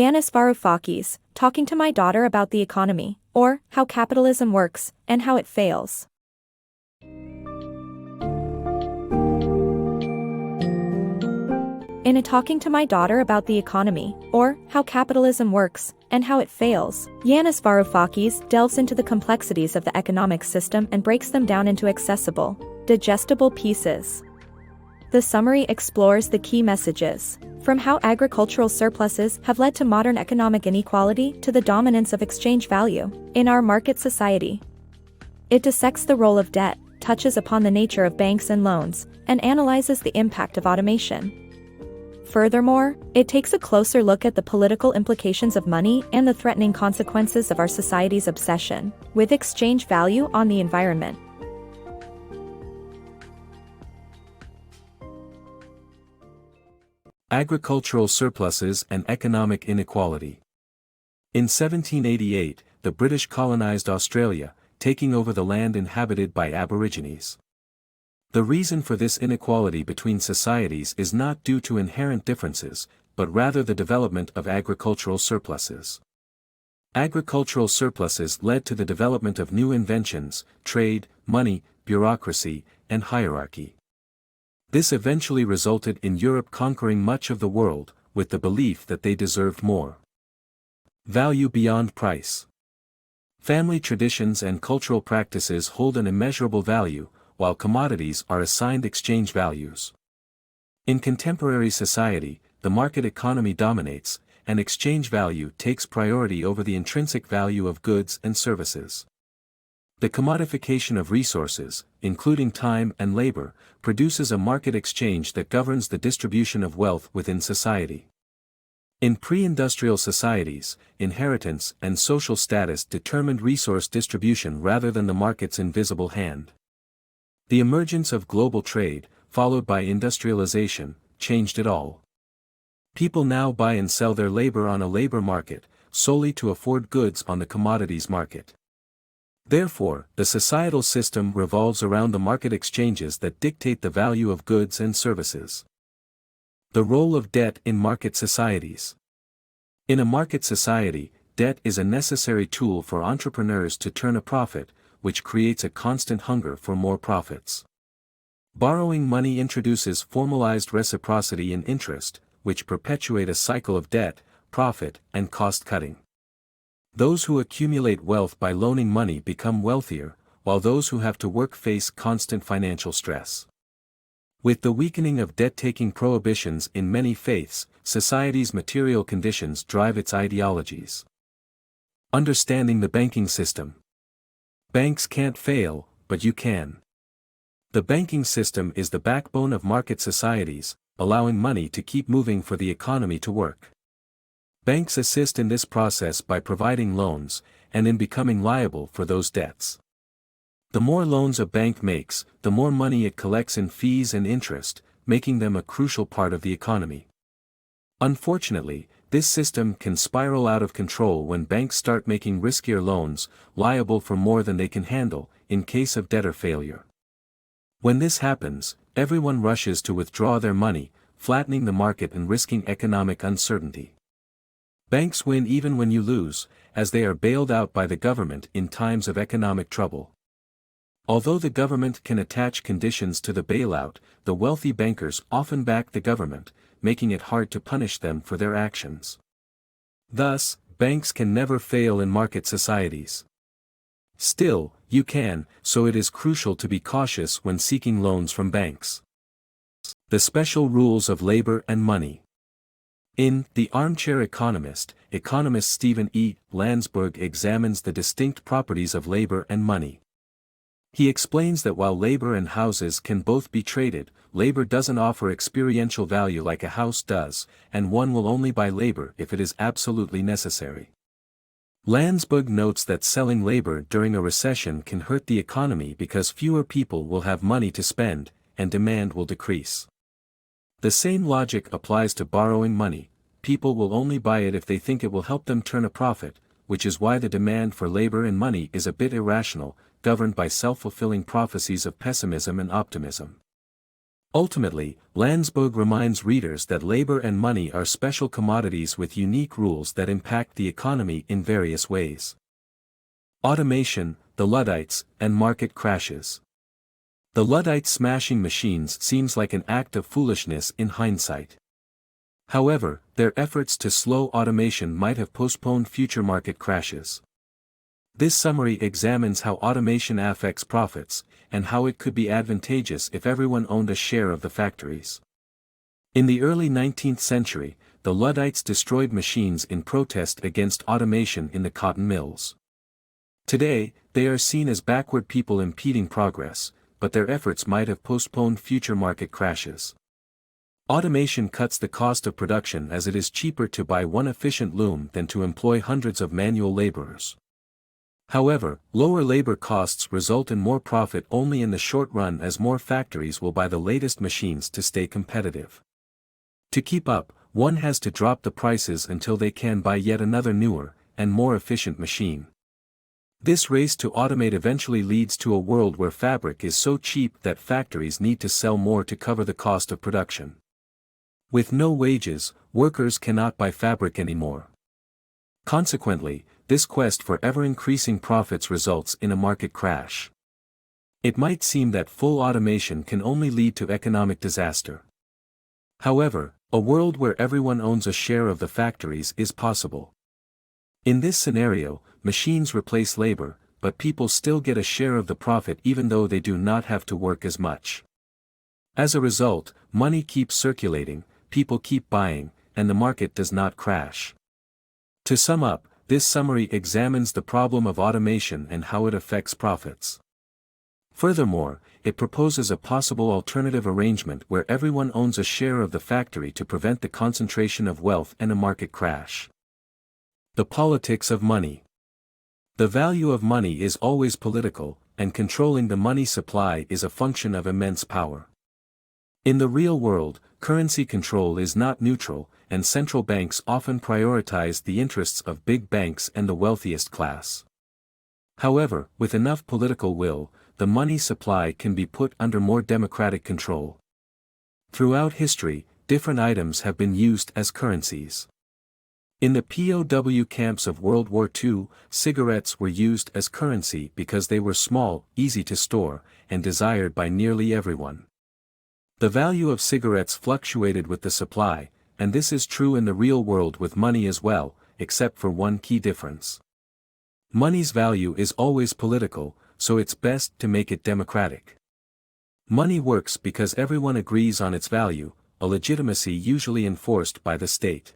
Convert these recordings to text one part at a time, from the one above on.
Yanis Varoufakis, talking to my daughter about the economy, or how capitalism works, and how it fails. In a Talking to My Daughter About the Economy, or How Capitalism Works, and How It Fails, Yanis Varoufakis delves into the complexities of the economic system and breaks them down into accessible, digestible pieces. The summary explores the key messages, from how agricultural surpluses have led to modern economic inequality to the dominance of exchange value in our market society. It dissects the role of debt, touches upon the nature of banks and loans, and analyzes the impact of automation. Furthermore, it takes a closer look at the political implications of money and the threatening consequences of our society's obsession with exchange value on the environment. Agricultural surpluses and economic inequality. In 1788, the British colonized Australia, taking over the land inhabited by Aborigines. The reason for this inequality between societies is not due to inherent differences, but rather the development of agricultural surpluses. Agricultural surpluses led to the development of new inventions, trade, money, bureaucracy, and hierarchy. This eventually resulted in Europe conquering much of the world, with the belief that they deserved more. Value beyond price. Family traditions and cultural practices hold an immeasurable value, while commodities are assigned exchange values. In contemporary society, the market economy dominates, and exchange value takes priority over the intrinsic value of goods and services. The commodification of resources, including time and labor, produces a market exchange that governs the distribution of wealth within society. In pre-industrial societies, inheritance and social status determined resource distribution rather than the market's invisible hand. The emergence of global trade, followed by industrialization, changed it all. People now buy and sell their labor on a labor market, solely to afford goods on the commodities market. Therefore, the societal system revolves around the market exchanges that dictate the value of goods and services. The role of debt in market societies. In a market society, debt is a necessary tool for entrepreneurs to turn a profit, which creates a constant hunger for more profits. Borrowing money introduces formalized reciprocity and interest, which perpetuate a cycle of debt, profit, and cost-cutting. Those who accumulate wealth by loaning money become wealthier, while those who have to work face constant financial stress. With the weakening of debt-taking prohibitions in many faiths, society's material conditions drive its ideologies. Understanding the banking system. Banks can't fail, but you can. The banking system is the backbone of market societies, allowing money to keep moving for the economy to work. Banks assist in this process by providing loans, and in becoming liable for those debts. The more loans a bank makes, the more money it collects in fees and interest, making them a crucial part of the economy. Unfortunately, this system can spiral out of control when banks start making riskier loans, liable for more than they can handle, in case of debtor failure. When this happens, everyone rushes to withdraw their money, flattening the market and risking economic uncertainty. Banks win even when you lose, as they are bailed out by the government in times of economic trouble. Although the government can attach conditions to the bailout, the wealthy bankers often back the government, making it hard to punish them for their actions. Thus, banks can never fail in market societies. Still, you can, so it is crucial to be cautious when seeking loans from banks. The special rules of labor and money. In The Armchair Economist, economist Stephen E. Landsberg examines the distinct properties of labor and money. He explains that while labor and houses can both be traded, labor doesn't offer experiential value like a house does, and one will only buy labor if it is absolutely necessary. Landsberg notes that selling labor during a recession can hurt the economy because fewer people will have money to spend, and demand will decrease. The same logic applies to borrowing money. People will only buy it if they think it will help them turn a profit, which is why the demand for labor and money is a bit irrational, governed by self-fulfilling prophecies of pessimism and optimism. Ultimately, Landsberg reminds readers that labor and money are special commodities with unique rules that impact the economy in various ways. Automation, the Luddites, and market crashes. The Luddites smashing machines seems like an act of foolishness in hindsight. However, their efforts to slow automation might have postponed future market crashes. This summary examines how automation affects profits, and how it could be advantageous if everyone owned a share of the factories. In the early 19th century, the Luddites destroyed machines in protest against automation in the cotton mills. Today, they are seen as backward people impeding progress, but their efforts might have postponed future market crashes. Automation cuts the cost of production as it is cheaper to buy one efficient loom than to employ hundreds of manual laborers. However, lower labor costs result in more profit only in the short run as more factories will buy the latest machines to stay competitive. To keep up, one has to drop the prices until they can buy yet another newer, and more efficient machine. This race to automate eventually leads to a world where fabric is so cheap that factories need to sell more to cover the cost of production. With no wages, workers cannot buy fabric anymore. Consequently, this quest for ever-increasing profits results in a market crash. It might seem that full automation can only lead to economic disaster. However, a world where everyone owns a share of the factories is possible. In this scenario, machines replace labor, but people still get a share of the profit even though they do not have to work as much. As a result, money keeps circulating, people keep buying, and the market does not crash. To sum up, this summary examines the problem of automation and how it affects profits. Furthermore, it proposes a possible alternative arrangement where everyone owns a share of the factory to prevent the concentration of wealth and a market crash. The politics of money. The value of money is always political, and controlling the money supply is a function of immense power. In the real world, currency control is not neutral, and central banks often prioritize the interests of big banks and the wealthiest class. However, with enough political will, the money supply can be put under more democratic control. Throughout history, different items have been used as currencies. In the POW camps of World War II, cigarettes were used as currency because they were small, easy to store, and desired by nearly everyone. The value of cigarettes fluctuated with the supply, and this is true in the real world with money as well, except for one key difference. Money's value is always political, so it's best to make it democratic. Money works because everyone agrees on its value, a legitimacy usually enforced by the state.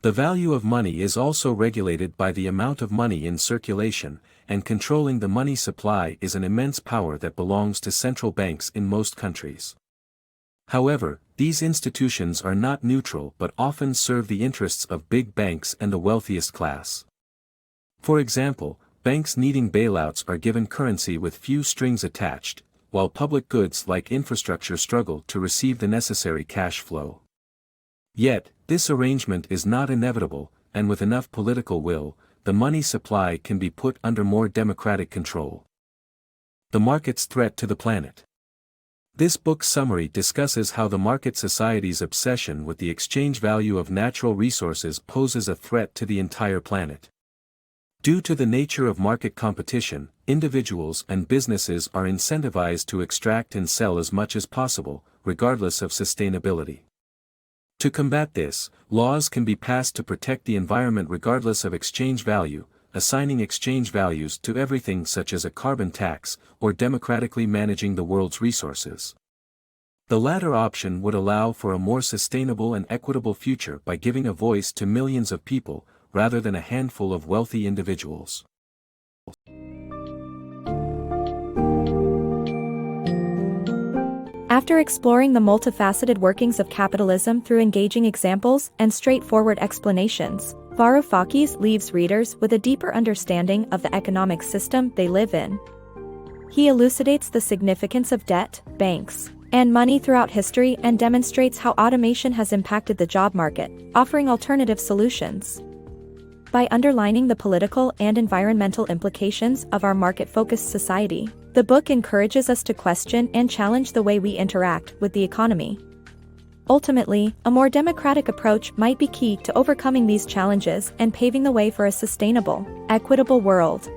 The value of money is also regulated by the amount of money in circulation, and controlling the money supply is an immense power that belongs to central banks in most countries. However, these institutions are not neutral but often serve the interests of big banks and the wealthiest class. For example, banks needing bailouts are given currency with few strings attached, while public goods like infrastructure struggle to receive the necessary cash flow. Yet, this arrangement is not inevitable, and with enough political will, the money supply can be put under more democratic control. The market's threat to the planet. This book's summary discusses how the market society's obsession with the exchange value of natural resources poses a threat to the entire planet. Due to the nature of market competition, individuals and businesses are incentivized to extract and sell as much as possible, regardless of sustainability. To combat this, laws can be passed to protect the environment regardless of exchange value, assigning exchange values to everything such as a carbon tax, or democratically managing the world's resources. The latter option would allow for a more sustainable and equitable future by giving a voice to millions of people, rather than a handful of wealthy individuals. After exploring the multifaceted workings of capitalism through engaging examples and straightforward explanations, Varoufakis leaves readers with a deeper understanding of the economic system they live in. He elucidates the significance of debt, banks, and money throughout history and demonstrates how automation has impacted the job market, offering alternative solutions. By underlining the political and environmental implications of our market-focused society, The book encourages us to question and challenge the way we interact with the economy. Ultimately, a more democratic approach might be key to overcoming these challenges and paving the way for a sustainable, equitable world.